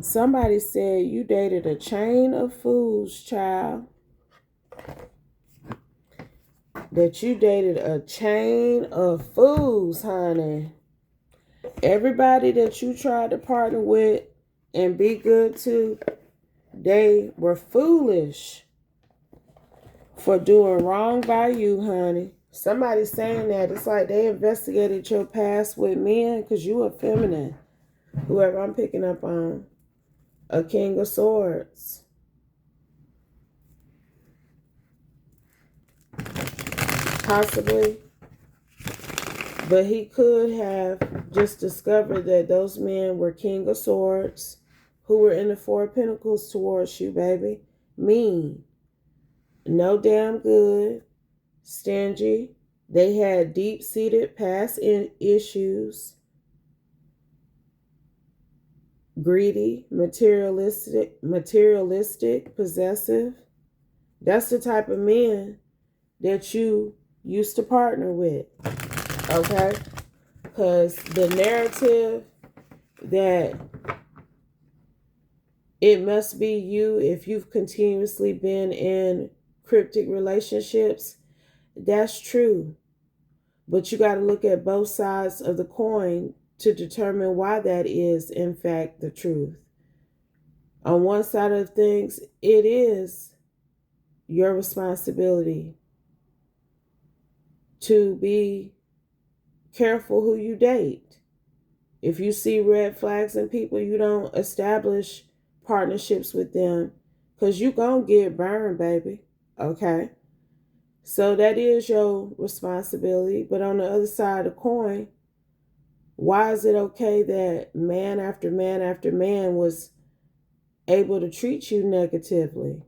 Somebody said you dated a chain of fools, child. That you dated a chain of fools, honey. Everybody that you tried to partner with and be good to, they were foolish for doing wrong by you, honey. Somebody saying that it's like they investigated your past with men because you are feminine. Whoever I'm picking up on, a king of swords. Possibly. But he could have just discovered that those men were king of swords who were in the four of pentacles towards you, baby. Mean. No damn good. Stingy. They had deep-seated past issues. Greedy, materialistic, possessive. That's the type of men that you used to partner with. Okay? Because the narrative that it must be you if you've continuously been in cryptic relationships, that's true. But you got to look at both sides of the coin to determine why that is, in fact, the truth. On one side of things, it is your responsibility to be careful who you date. If you see red flags in people, you don't establish partnerships with them because you gonna get burned, baby. Okay? So that is your responsibility. But on the other side of the coin, why is it okay that man after man after man was able to treat you negatively?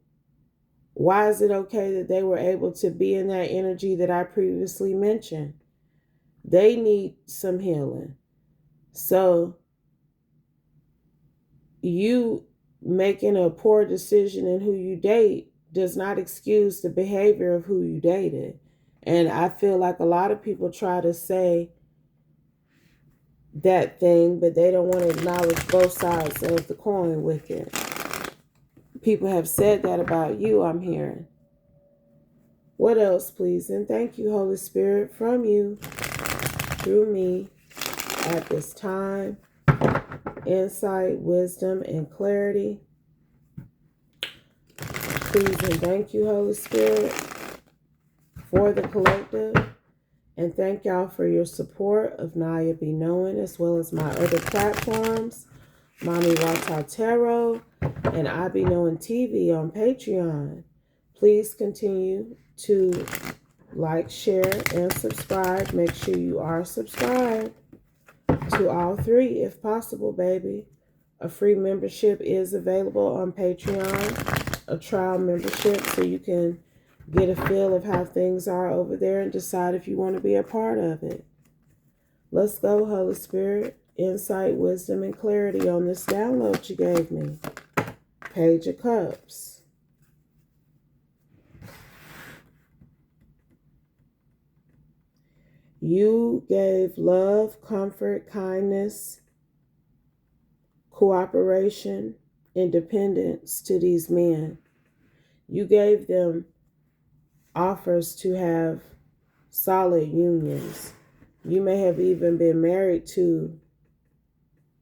Why is it okay that they were able to be in that energy that I previously mentioned? They need some healing. So you making a poor decision in who you date does not excuse the behavior of who you dated. And I feel like a lot of people try to say that thing, but they don't want to acknowledge both sides of the coin with it. People have said that about you, I'm hearing. What else, please? And thank you, Holy Spirit, from you, through me, at this time. Insight, wisdom, and clarity. Please and thank you, Holy Spirit, for the collective. And thank y'all for your support of Naya Be Knowing, as well as my other platforms, Mommy Wata Tarot and I Be Knowing TV on Patreon. Please continue to like, share, and subscribe. Make sure you are subscribed to all three if possible, baby. A free membership is available on Patreon, a trial membership, so you can get a feel of how things are over there and decide if you want to be a part of it. Let's go, Holy Spirit. Insight, wisdom, and clarity on this download you gave me. Page of Cups. You gave love, comfort, kindness, cooperation, independence to these men. You gave them offers to have solid unions. You may have even been married to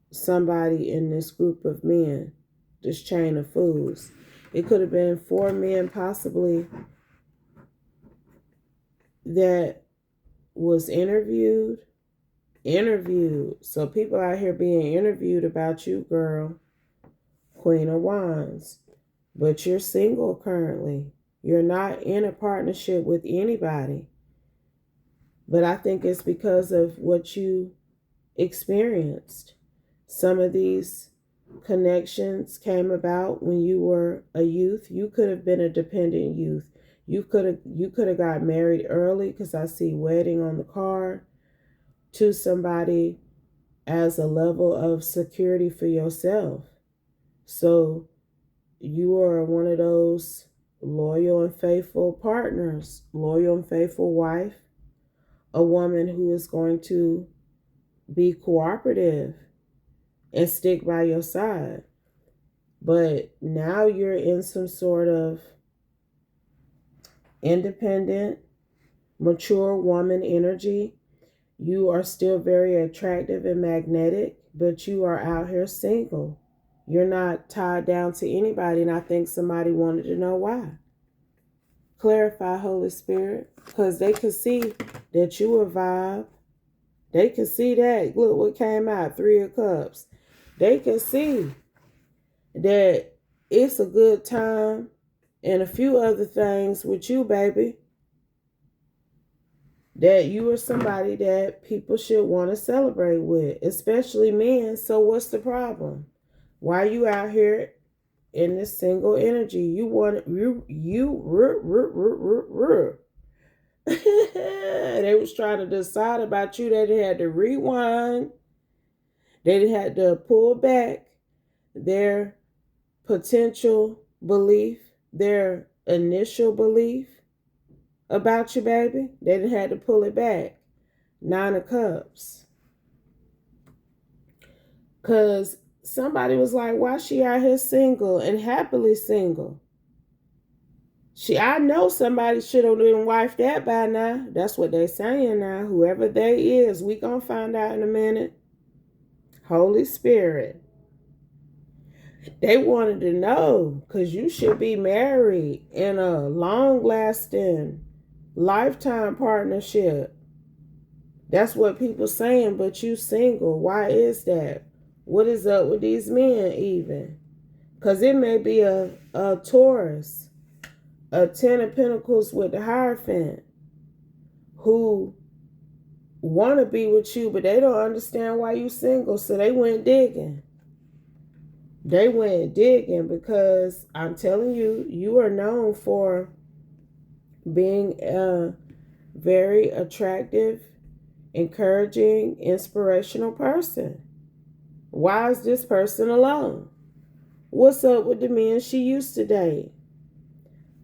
somebody in this group of men, this chain of fools. It could have been 4 men possibly that was interviewed. So people out here being interviewed about you, girl. Queen of Wands. But you're single currently. You're not in a partnership with anybody. But I think it's because of what you experienced. Some of these connections came about when you were a youth. You could have been a dependent youth. You could have got married early, because I see wedding on the card, to somebody as a level of security for yourself. So you are one of those loyal and faithful partners, loyal and faithful wife, a woman who is going to be cooperative and stick by your side. But now you're in some sort of independent, mature woman energy. You are still very attractive and magnetic, but you are out here single. You're not tied down to anybody, and I think somebody wanted to know why. Clarify, Holy Spirit, because they could see that you a vibe. They could see that. Look what came out, 3 of Cups. They could see that it's a good time and a few other things with you, baby. That you are somebody that people should want to celebrate with, especially men. So what's the problem? Why are you out here in this single energy? You want they was trying to decide about you. They had to rewind. They had to pull back their potential belief, their initial belief about you, baby. They didn't have to pull it back. 9 of Cups. Because somebody was like, why she out here single and happily single? I know somebody should have been wifed that by now. That's what they saying now. Whoever they is, we gonna find out in a minute. Holy Spirit. They wanted to know because you should be married in a long-lasting lifetime partnership. That's what people saying, but you single. Why is that? What is up with these men even? Because it may be a Taurus, a 10 of Pentacles with the Hierophant, who want to be with you, but they don't understand why you single, so they went digging. They went digging because I'm telling you, you are known for being a very attractive, encouraging, inspirational person. Why is this person alone? What's up with the men she used to date?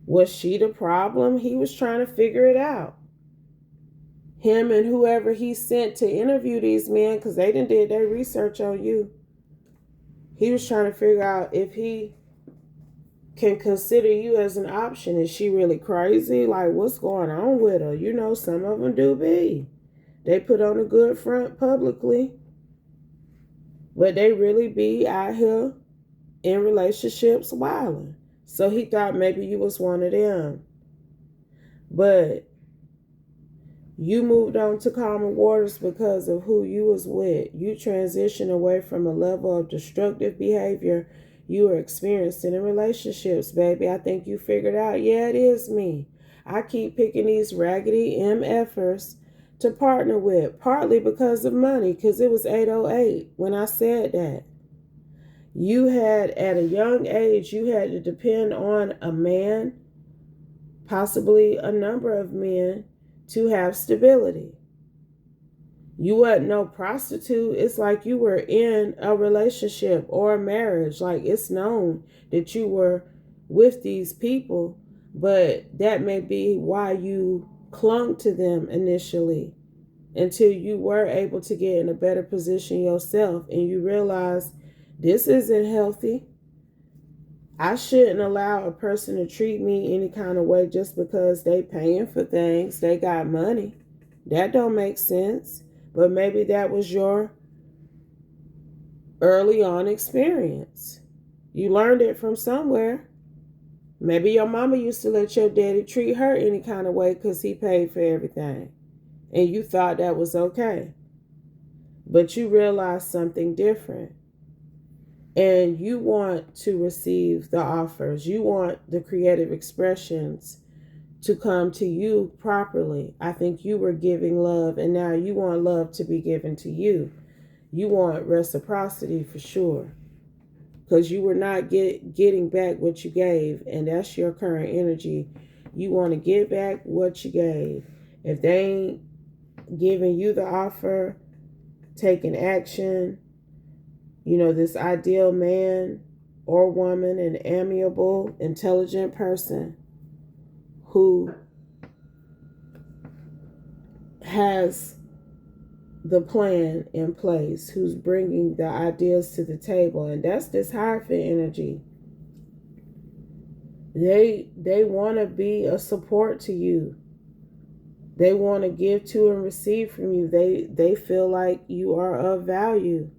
Was she the problem? He was trying to figure it out. Him and whoever he sent to interview these men, because they done did their research on you. He was trying to figure out if he can consider you as an option. Is she really crazy? Like, what's going on with her? You know, some of them do be. They put on a good front publicly, but they really be out here in relationships wilding. So he thought maybe you was one of them. But you moved on to calmer waters because of who you was with. You transitioned away from a level of destructive behavior you were experiencing in relationships, baby. I think you figured out, yeah, it is me. I keep picking these raggedy MFers to partner with, partly because of money, because it was 808 when I said that. You had, at a young age, you had to depend on a man, possibly a number of men, to have stability. You wasn't no prostitute. It's like you were in a relationship or a marriage. Like, it's known that you were with these people, but that may be why you clung to them initially until you were able to get in a better position yourself and you realize this isn't healthy. I shouldn't allow a person to treat me any kind of way just because they paying for things. They got money. That don't make sense. But maybe that was your early on experience. You learned it from somewhere. Maybe your mama used to let your daddy treat her any kind of way because he paid for everything. And you thought that was okay. But you realized something different. And you want to receive the offers. You want the creative expressions to come to you properly. I think you were giving love, and now you want love to be given to you. You want reciprocity for sure. Because you were not getting back what you gave, and that's your current energy. You want to get back what you gave. If they ain't giving you the offer, taking action, you know, this ideal man or woman, an amiable, intelligent person who has the plan in place, who's bringing the ideas to the table. And that's this Hierophant energy. They want to be a support to you. They want to give to and receive from you. They feel like you are of value.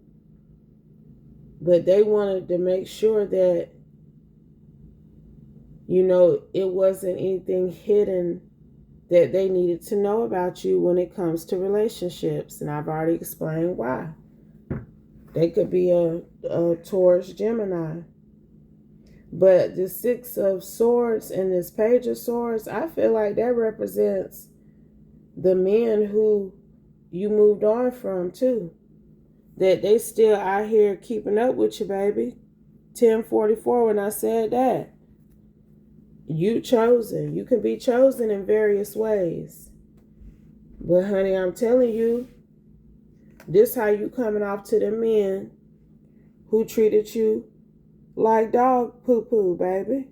But they wanted to make sure that, it wasn't anything hidden that they needed to know about you when it comes to relationships. And I've already explained why. They could be a Taurus Gemini. But the Six of Swords and this Page of Swords, I feel like that represents the men who you moved on from too. That they still out here keeping up with you, baby. 1044 when I said that. You chosen. You can be chosen in various ways. But honey, I'm telling you, this how you coming off to the men who treated you like dog poo-poo, baby.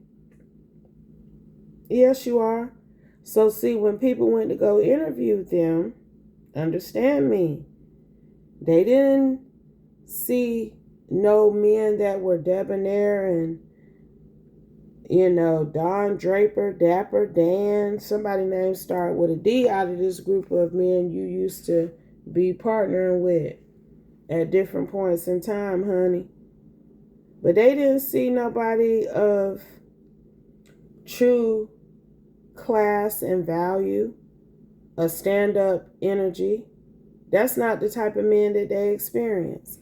Yes, you are. So see, when people went to go interview them, understand me, they didn't see no men that were debonair and, Don Draper, Dapper Dan, somebody name start with a D out of this group of men you used to be partnering with at different points in time, honey. But they didn't see nobody of true class and value, a stand-up energy. That's not the type of men that they experience.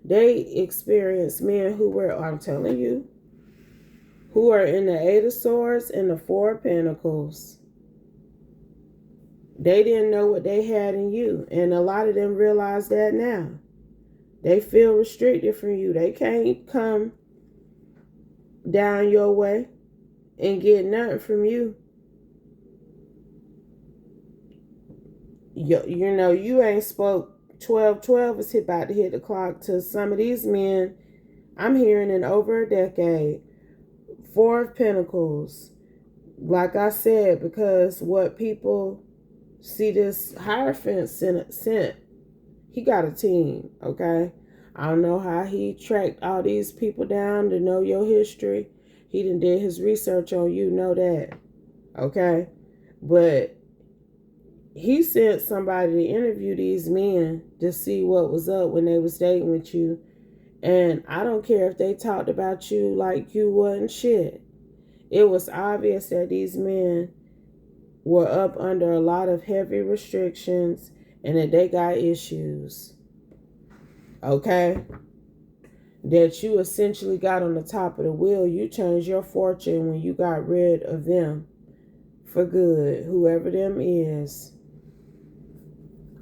They experience men who were, I'm telling you, who are in the Eight of Swords and the Four of Pentacles. They didn't know what they had in you. And a lot of them realize that now. They feel restricted from you. They can't come down your way and get nothing from you. You ain't spoke 12-12 is about to hit the clock to some of these men. I'm hearing in over a decade. Four of Pentacles. Like I said, because what people see this Hierophant sent, he got a team, okay? I don't know how he tracked all these people down to know your history. He done did his research on you, know that, okay? But he sent somebody to interview these men to see what was up when they was dating with you. And I don't care if they talked about you like you wasn't shit. It was obvious that these men were up under a lot of heavy restrictions and that they got issues. Okay? That you essentially got on the top of the wheel. You changed your fortune when you got rid of them for good, whoever them is.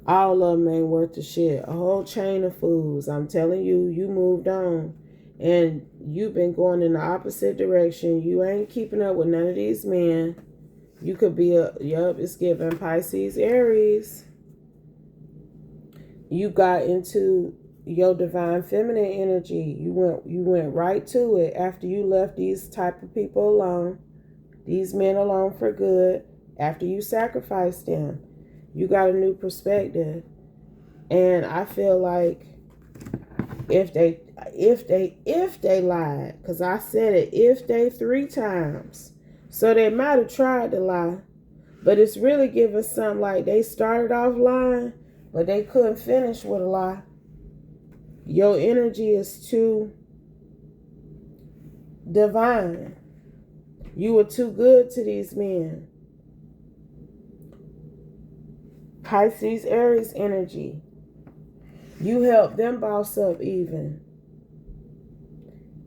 All of them ain't worth a shit. A whole chain of fools. I'm telling you, you moved on. And you've been going in the opposite direction. You ain't keeping up with none of these men. You could be it's giving Pisces, Aries. You got into your divine feminine energy. You went right to it after you left these type of people alone. These men alone for good. After you sacrificed them. You got a new perspective. And I feel like if they lied, because I said it, if they 3 times. So they might have tried to lie. But it's really giving something like they started off lying, but they couldn't finish with a lie. Your energy is too divine. You were too good to these men. Pisces, Aries energy. You help them boss up even.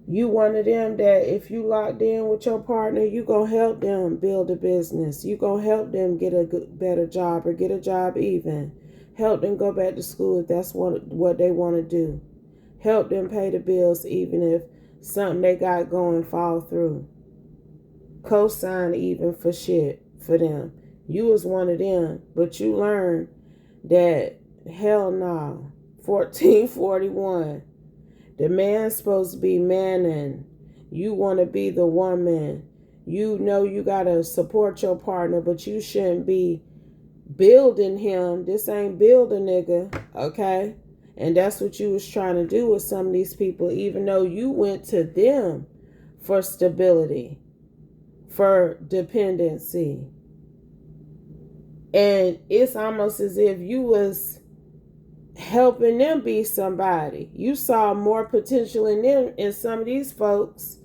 You one of them that if you locked in with your partner, you gonna help them build a business. You gonna help them get a better job or get a job even. Help them go back to school if that's what they want to do. Help them pay the bills even if something they got going fall through. Co-sign even for shit for them. You was one of them, but you learned that hell no. 1441. The man's supposed to be manning. You want to be the woman. You know you got to support your partner, but you shouldn't be building him. This ain't build a nigga, okay? And that's what you was trying to do with some of these people, even though you went to them for stability. for dependency. And it's almost as if you was helping them be somebody. You saw more potential in them, in some of these folks,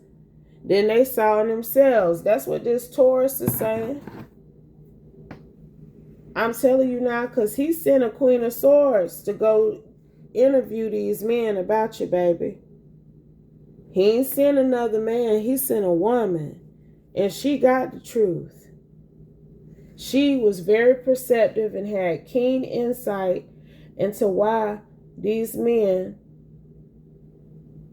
than they saw in themselves. That's what this Taurus is saying. I'm telling you now, because he sent a Queen of Swords to go interview these men about you, baby. He ain't sent another man. He sent a woman. And she got the truth. She was very perceptive and had keen insight into why these men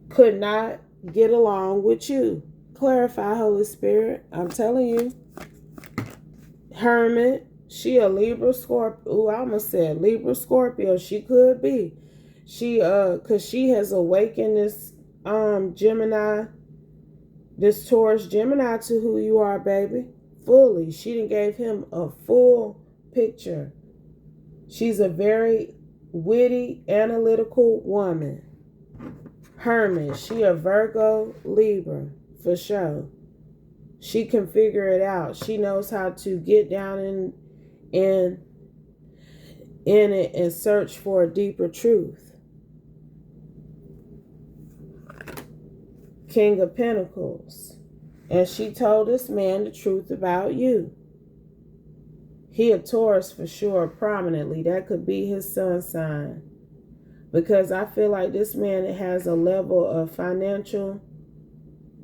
could not get along with you. Clarify, Holy Spirit. I'm telling you. Hermit. She a Libra Scorpio. Ooh, I almost said Libra Scorpio. She could be. She cause she has awakened this Gemini, this Taurus Gemini to who you are, baby. Fully. She done gave him a full picture. She's a very witty, analytical woman. Hermit. She a Virgo Libra for sure. She can figure it out. She knows how to get down in it and search for a deeper truth. King of Pentacles. And she told this man the truth about you. He a Taurus for sure, prominently. That could be his sun sign. Because I feel like this man has a level of financial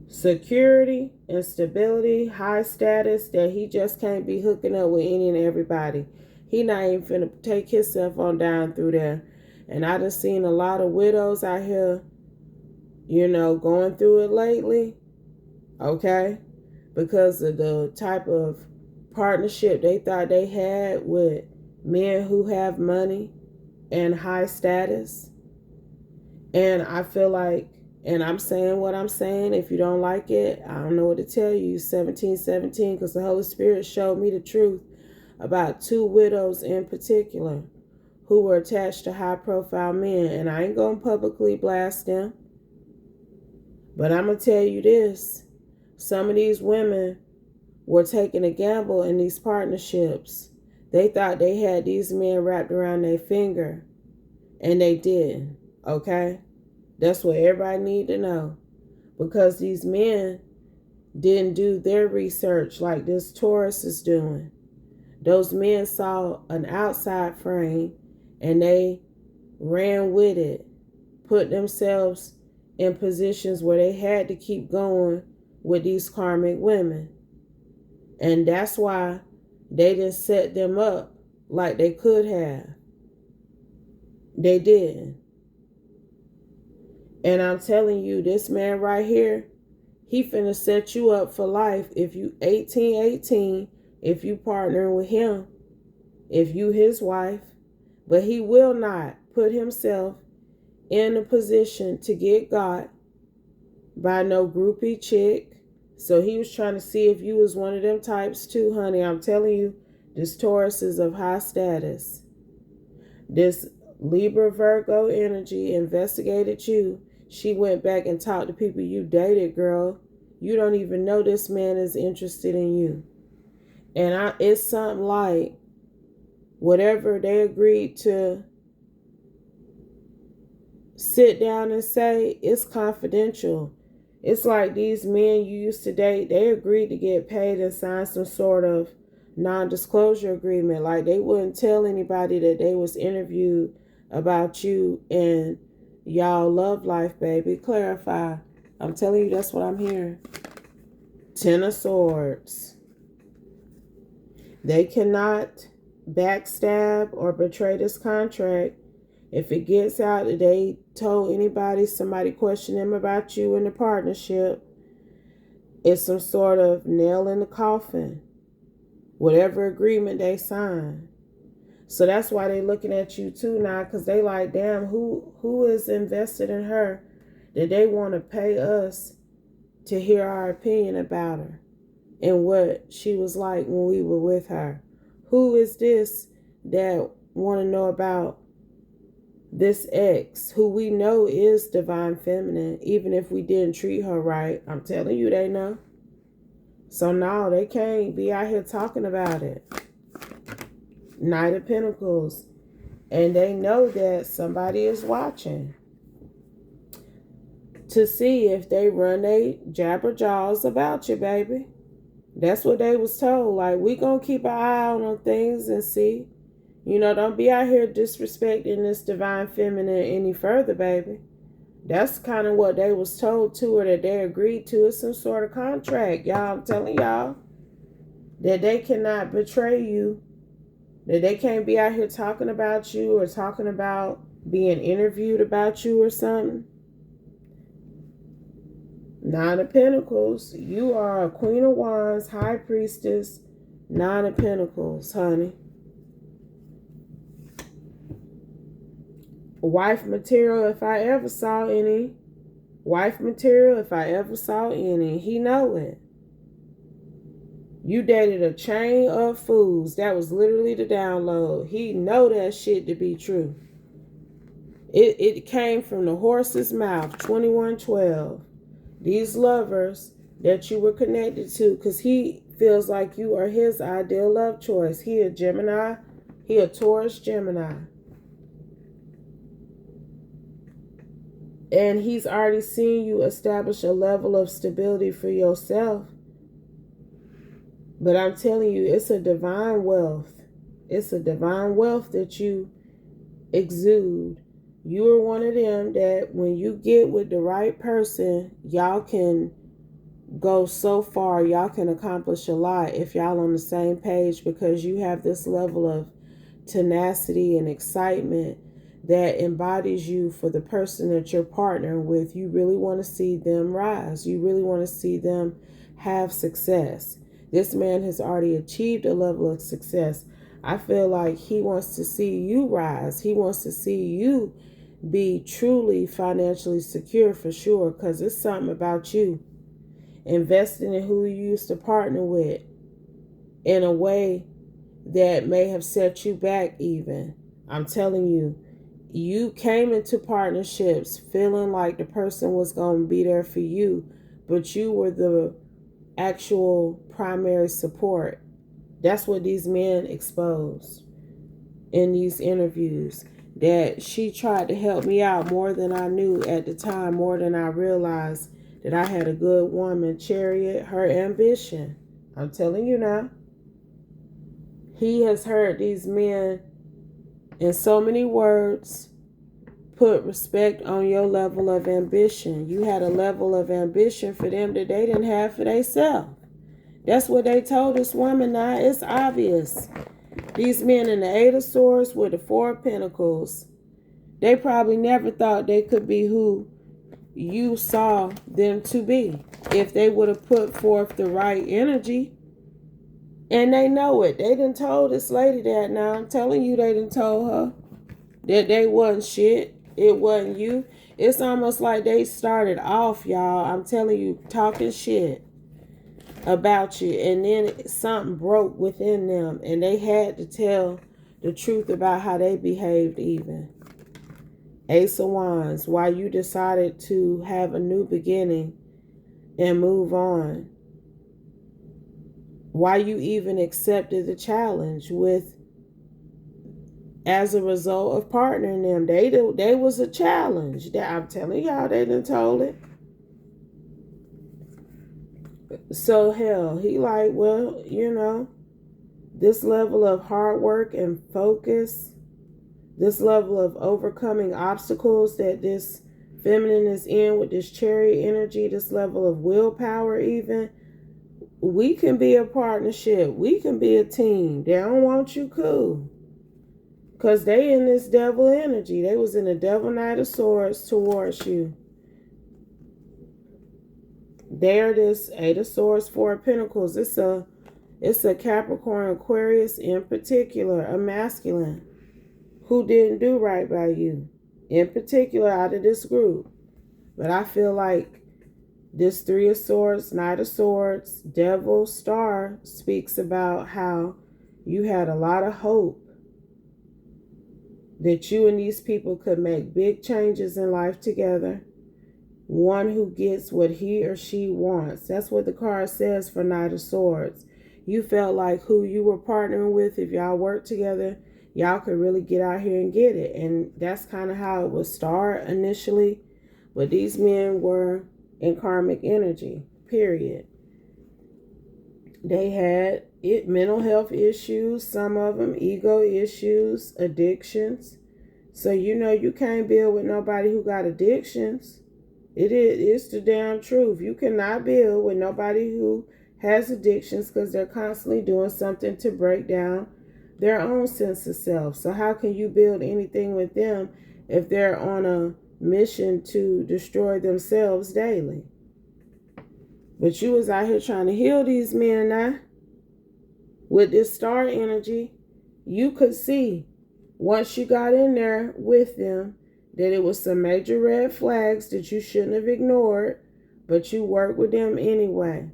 security and stability, high status, that he just can't be hooking up with any and everybody. He not even finna take himself on down through there. And I done seen a lot of widows out here, going through it lately. Okay? Because of the type of partnership they thought they had with men who have money and high status. And I feel like, and I'm saying what I'm saying. If you don't like it, I don't know what to tell you. 1717, because the Holy Spirit showed me the truth about two widows in particular who were attached to high-profile men. And I ain't going to publicly blast them. But I'm going to tell you this. Some of these women were taking a gamble in these partnerships. They thought they had these men wrapped around their finger. And they did. Okay? That's what everybody need to know. Because these men didn't do their research like this Taurus is doing. Those men saw an outside frame and they ran with it. Put themselves in positions where they had to keep going with these karmic women. And that's why they didn't set them up like they could have. They did. And I'm telling you, this man right here, he finna set you up for life. If you 18, if you partnering with him, if you his wife, but he will not put himself in a position to get got by no groupie chick. So he was trying to see if you was one of them types too, honey. I'm telling you, this Taurus is of high status. This Libra Virgo energy investigated you. She went back and talked to people you dated, girl. You don't even know this man is interested in you. And it's something like whatever they agreed to sit down and say, it's confidential. It's like these men you used to date, they agreed to get paid and sign some sort of non-disclosure agreement. Like they wouldn't tell anybody that they was interviewed about you and y'all love life, baby. Clarify. I'm telling you, that's what I'm hearing. Ten of Swords. They cannot backstab or betray this contract. If it gets out that they told anybody, somebody questioned them about you in the partnership, it's some sort of nail in the coffin. Whatever agreement they signed. So that's why they looking at you too now, because they like, damn, who is invested in her that they want to pay us to hear our opinion about her and what she was like when we were with her? Who is this that want to know about this ex, who we know is divine feminine, even if we didn't treat her right? I'm telling you, they know. So no, they can't be out here talking about it. Knight of Pentacles. And they know that somebody is watching to see if they run they jabber jaws about you, baby. That's what they was told. Like, we gonna keep an eye out on things and see. You know, don't be out here disrespecting this divine feminine any further, baby. That's kind of what they was told to, or that they agreed to. It's some sort of contract, y'all. I'm telling y'all that they cannot betray you, that they can't be out here talking about you or talking about being interviewed about you or something. Nine of Pentacles. You are a Queen of Wands, High Priestess, Nine of Pentacles, honey. Wife material, if I ever saw any. Wife material, if I ever saw any. He know it. You dated a chain of fools. That was literally the download. He know that shit to be true. It came from the horse's mouth, 2112. These lovers that you were connected to, because he feels like you are his ideal love choice. He a Gemini. He a Taurus Gemini. And he's already seen you establish a level of stability for yourself. But I'm telling you, it's a divine wealth. It's a divine wealth that you exude. You are one of them that when you get with the right person, y'all can go so far. Y'all can accomplish a lot if y'all on the same page, because you have this level of tenacity and excitement that embodies you for the person that you're partnering with. You really want to see them rise. You really want to see them have success. This man has already achieved a level of success. I feel like he wants to see you rise. He wants to see you be truly financially secure, for sure, because it's something about you investing in who you used to partner with in a way that may have set you back even. I'm telling you, you came into partnerships feeling like the person was going to be there for you, but you were the actual primary support. That's what these men exposed in these interviews. That she tried to help me out more than I knew at the time, more than I realized that I had a good woman. Chariot, her ambition. I'm telling you now. He has heard these men in so many words put respect on your level of ambition. You had a level of ambition for them that they didn't have for themselves. That's what they told this woman. Now it's obvious. These men in the Eight of Swords with the Four of Pentacles, they probably never thought they could be who you saw them to be if they would have put forth the right energy. And they know it. They done told this lady that. Now I'm telling you, they done told her that they wasn't shit. It wasn't you. It's almost like they started off, y'all, I'm telling you, talking shit about you, and then something broke within them and they had to tell the truth about how they behaved. Even Ace of Wands, why you decided to have a new beginning and move on, why you even accepted the challenge with as a result of partnering them. They was a challenge. That I'm telling y'all, they done told it. So hell, he like, well, you know, this level of hard work and focus, this level of overcoming obstacles that this feminine is in with this Chariot energy, this level of willpower even, we can be a partnership. We can be a team. They don't want you, cool. Because they in this devil energy. They was in the devil Knight of Swords towards you. There this Eight of Swords, Four of Pentacles. It's a Capricorn, Aquarius in particular, a masculine who didn't do right by you. In particular out of this group. But I feel like this Three of Swords, Knight of Swords, Devil, Star speaks about how you had a lot of hope that you and these people could make big changes in life together. one who gets what he or she wants. That's what the card says for Knight of Swords. You felt like who you were partnering with, if y'all work together, y'all could really get out here and get it. And that's kind of how it would start initially. But these men were in karmic energy, period. They had mental health issues, some of them ego issues, addictions. So you can't build with nobody who got addictions. It's the damn truth. You cannot build with nobody who has addictions because they're constantly doing something to break down their own sense of self. So how can you build anything with them if they're on a mission to destroy themselves daily? But you was out here trying to heal these men now. With this star energy, you could see once you got in there with them that it was some major red flags that you shouldn't have ignored, but you worked with them anyway.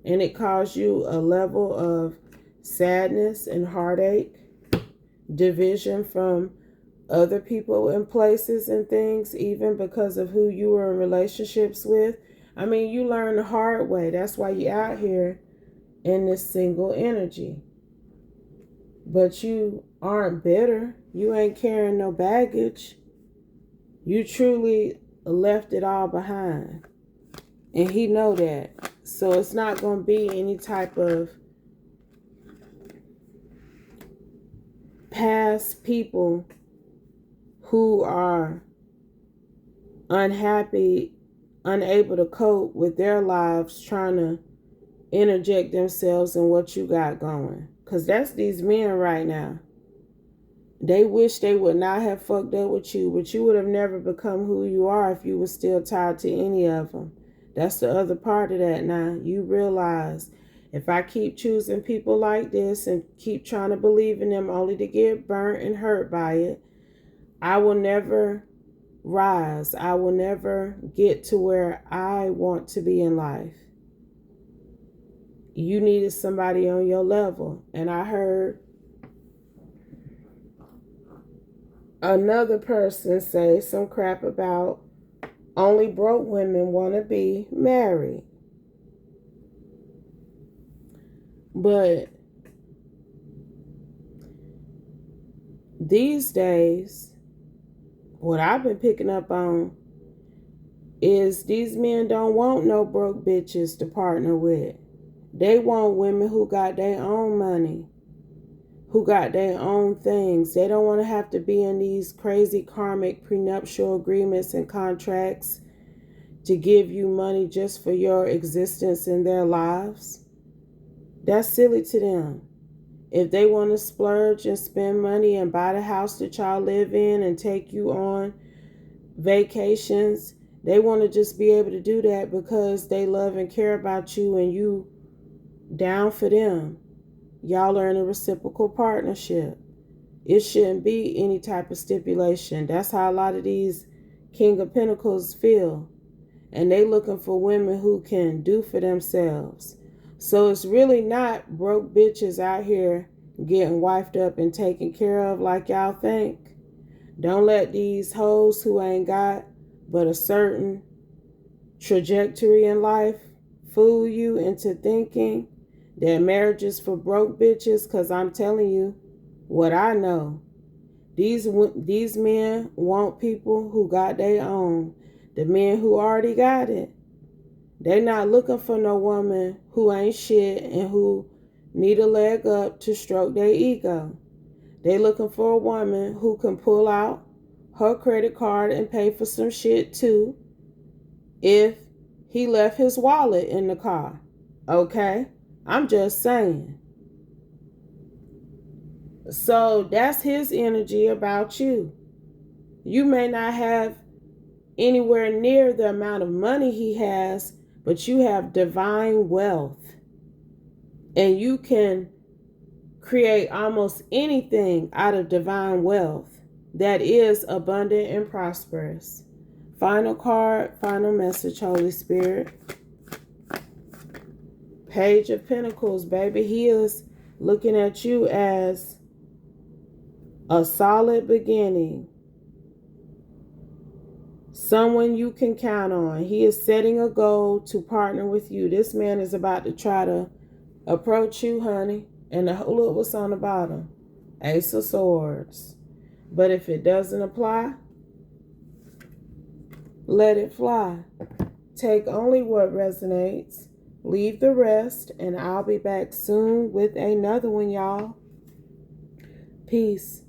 And it caused you a level of sadness and heartache, division from other people and places and things, even because of who you were in relationships with. I mean, you learn the hard way. That's why you're out here in this single energy. But you aren't bitter. You ain't carrying no baggage. You truly left it all behind. And he know that. So it's not going to be any type of past people who are unhappy, unable to cope with their lives, trying to interject themselves in what you got going. Because that's these men right now. They wish they would not have fucked up with you, but you would have never become who you are if you were still tied to any of them. That's the other part of that now. You realize, if I keep choosing people like this and keep trying to believe in them only to get burnt and hurt by it, I will never rise. I will never get to where I want to be in life. You needed somebody on your level. And I heard another person say some crap about only broke women want to be married. But these days, what I've been picking up on is these men don't want no broke bitches to partner with. They want women who got their own money, who got their own things. They don't want to have to be in these crazy karmic prenuptial agreements and contracts to give you money just for your existence in their lives. That's silly to them. If they want to splurge and spend money and buy the house that y'all live in and take you on vacations, they want to just be able to do that because they love and care about you and you down for them. Y'all are in a reciprocal partnership. It shouldn't be any type of stipulation. That's how a lot of these King of Pentacles feel. And they looking for women who can do for themselves. So it's really not broke bitches out here getting wifed up and taken care of like y'all think. Don't let these hoes who ain't got but a certain trajectory in life fool you into thinking that marriage is for broke bitches, because I'm telling you what I know. These men want people who got their own. The men who already got it. They not looking for no woman who ain't shit and who need a leg up to stroke their ego. They looking for a woman who can pull out her credit card and pay for some shit too if he left his wallet in the car. Okay? I'm just saying. So that's his energy about you. You may not have anywhere near the amount of money he has, but you have divine wealth. And you can create almost anything out of divine wealth that is abundant and prosperous. Final card, final message, Holy Spirit. Page of Pentacles, baby. He is looking at you as a solid beginning. Someone you can count on. He is setting a goal to partner with you. This man is about to try to approach you, honey. And look what's on the bottom. Ace of Swords. But if it doesn't apply, let it fly. Take only what resonates. Leave the rest. And I'll be back soon with another one, y'all. Peace.